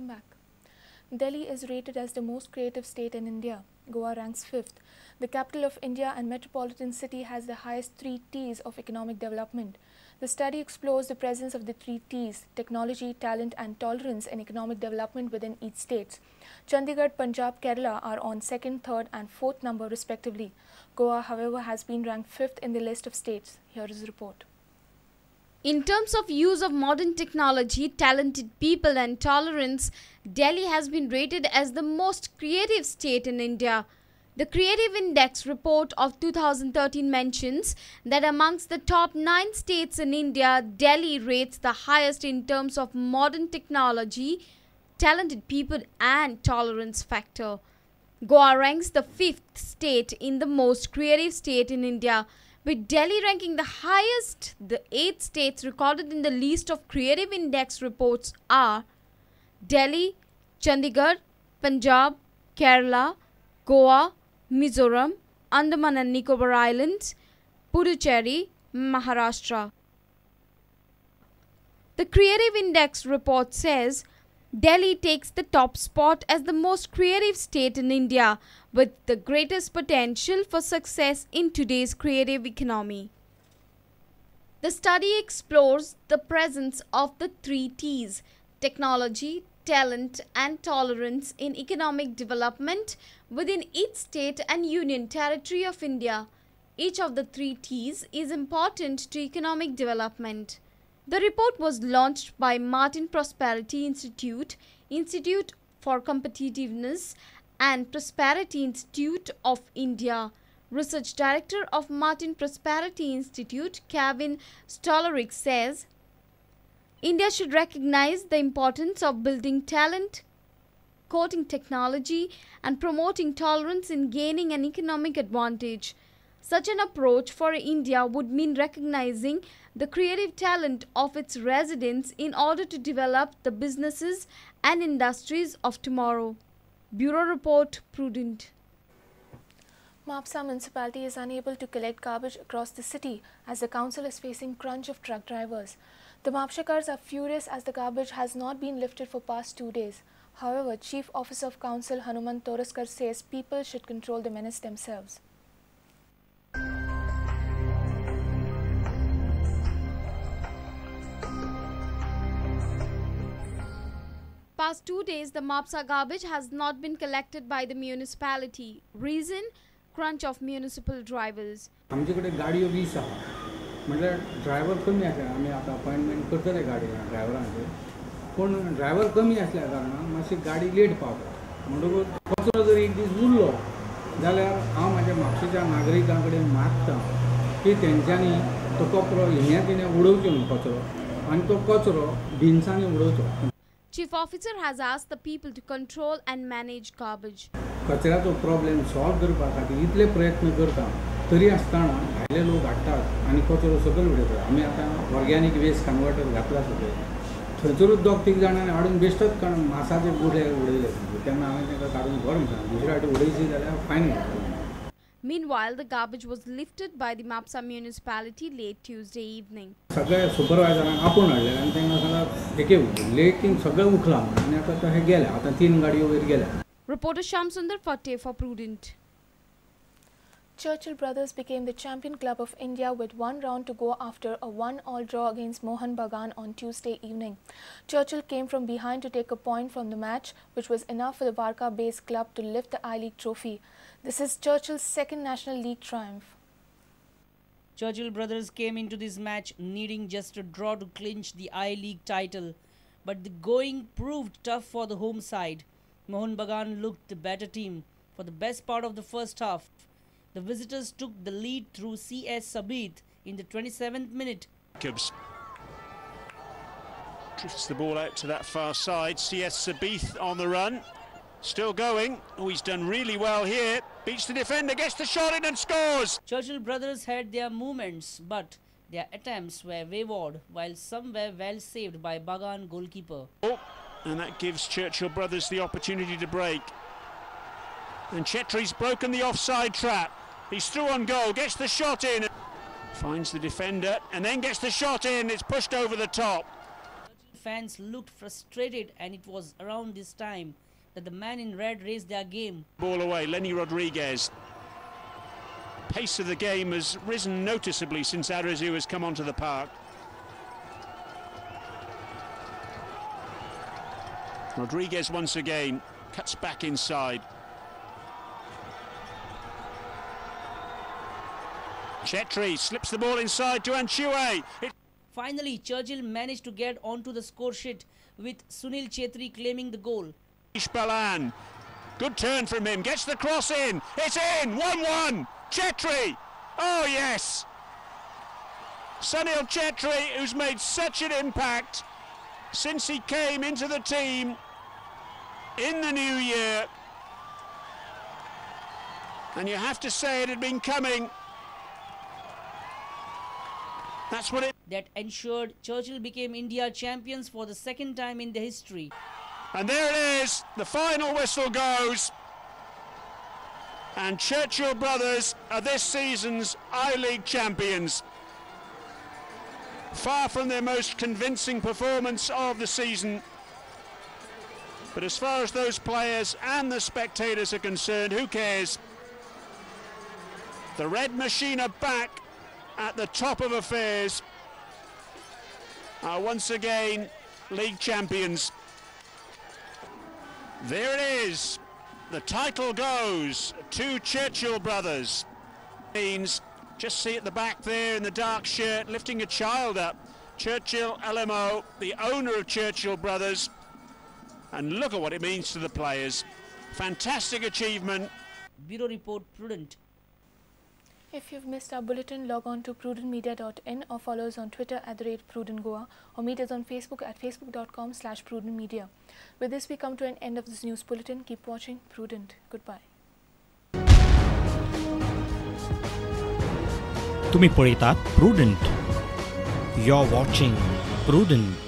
Welcome back. Delhi is rated as the most creative state in India. Goa ranks 5th. The capital of India and metropolitan city has the highest 3 T's of economic development. The study explores the presence of the 3 T's, technology, talent and tolerance in economic development within each state. Chandigarh, Punjab, Kerala are on 2nd, 3rd and 4th number respectively. Goa, however, has been ranked 5th in the list of states. Here is a report. In terms of use of modern technology, talented people and tolerance, Delhi has been rated as the most creative state in India. The Creative Index report of 2013 mentions that amongst the top 9 states in India, Delhi rates the highest in terms of modern technology, talented people and tolerance factor. Goa ranks the 5th state in the most creative state in India, with Delhi ranking the highest. The 8 states recorded in the list of Creative Index reports are Delhi, Chandigarh, Punjab, Kerala, Goa, Mizoram, Andaman and Nicobar Islands, Puducherry, Maharashtra. The Creative Index report says Delhi takes the top spot as the most creative state in India, with the greatest potential for success in today's creative economy. The study explores the presence of the 3 T's, technology, talent and tolerance in economic development within each state and union territory of India. Each of the 3 T's is important to economic development. The report was launched by Martin Prosperity Institute, Institute for Competitiveness and Prosperity Institute of India. Research Director of Martin Prosperity Institute, Kevin Stolaric, says, India should recognize the importance of building talent, quoting technology and promoting tolerance in gaining an economic advantage. Such an approach for India would mean recognizing the creative talent of its residents in order to develop the businesses and industries of tomorrow. Bureau Report, Prudent. Mapsa municipality is unable to collect garbage across the city as the council is facing crunch of truck drivers. The Mapshakars are furious as the garbage has not been lifted for past 2 days. However, Chief Officer of Council Hanuman Toraskar says people should control the menace themselves. Past 2 days, the Mapsa garbage has not been collected by the municipality. Reason? Crunch of municipal drivers. आमच्याकडे गाडयो 20 आहा. म्हणजे driver कमी आसा. आमी आता appointment करतले गाडी ड्रायव्हरांचे. पण ड्रायव्हर कमी असल्या कारणान मातशी गाडी लेट पावता. म्हणून कचरो जर एक दीस उरलो जाल्यार हांव माझ्या म्हापशेच्या नागरिकां कडेन मागता की तेंच्यांनी तो कचरो हिंया तिने उडोवचो न्हू कचरो आनी तो कचरो बिन्सांनी उडोवचो. Chief Officer has asked the people to control and manage garbage. कचऱ्याचो प्रॉब्लेम सॉल्व करपा खातीर इतले प्रयत्न करता तरी आसतना भायले लोक हाडटात आनी कचरो सकयल उडयतात. आमी आतां ऑर्गेनीक वेस्ट कन्वर्टर घातला सकयल थंयसरूच 2-3 जाणांनी हाडून बेश्टच मासाचे गुडे उडयले. तेन्ना हांवें तांकां काडून व्हर म्हणटा. दुसऱ्या फावटी उडयची जाल्यार फायन घालतलो. Meanwhile, the garbage was lifted by the Mapsa municipality late Tuesday evening. सगळे सुपरवायझरांक आपूण हाडले आनी तांकां सांगला एके लेकीन सगळे उखला आनी आतां ते गेले. आतां 3 गाडयो वयर गेल्या. Reporter Shyam Sundar Fatte for Prudent. Churchill Brothers became the champion club of India with 1 round to go after a 1-all draw against Mohun Bagan on Tuesday evening. Churchill came from behind to take a point from the match, which was enough for the Varka-based club to lift the I-League trophy. This is Churchill's 2nd National League triumph. Churchill Brothers came into this match needing just a draw to clinch the I-League title, but the going proved tough for the home side. Mohun Bagan looked the better team for the best part of the first half. The visitors took the lead through C.S. Sabith in the 27th minute. Gibbs drifts the ball out to that far side. C.S. Sabith on the run, still going. Oh, he's done really well here. Beats the defender, gets the shot in and scores. Churchill Brothers had their moments, but their attempts were wayward, while some were well saved by Bagan goalkeeper. Oh, and that gives Churchill Brothers the opportunity to break. And Chetri's broken the offside trap. He's through on goal, gets the shot in, finds the defender and then gets the shot in. It's pushed over the top. fans looked frustrated, and it was around this time that the man in red raised their game. Ball away, Lenny Rodriguez. Pace of the game has risen noticeably since Arezou has come onto the park. Rodriguez once again cuts back inside. Chetri slips the ball inside to Anchue. Finally, Churchill managed to get onto the score sheet with Sunil Chetri claiming the goal. Balan, good turn from him, gets the cross in. It's in, 1-1. Chetri, oh yes. Sunil Chetri, who's made such an impact since he came into the team in the new year. And you have to say it had been coming. That's what it... That ensured Churchill became India champions for the second time in their history. And there it is, the final whistle goes. And Churchill Brothers are this season's I-League champions. Far from their most convincing performance of the season. But as far as those players and the spectators are concerned, who cares? The Red Machine are back at the top of affairs, are once again league champions. There it is. The title goes to Churchill Brothers. Means just see at the back there in the dark shirt, lifting a child up. Churchill LMO, the owner of Churchill Brothers. And look at what it means to the players. Fantastic achievement. Bureau Report, Prudent. If you've missed our bulletin, log on to prudentmedia.in or follow us on Twitter @PrudentGoa or meet us on Facebook at facebook.com/PrudentMedia. With this, we come to an end of this news bulletin. Keep watching Prudent. Goodbye. तुम्ही पळयतात Prudent. You're watching Prudent.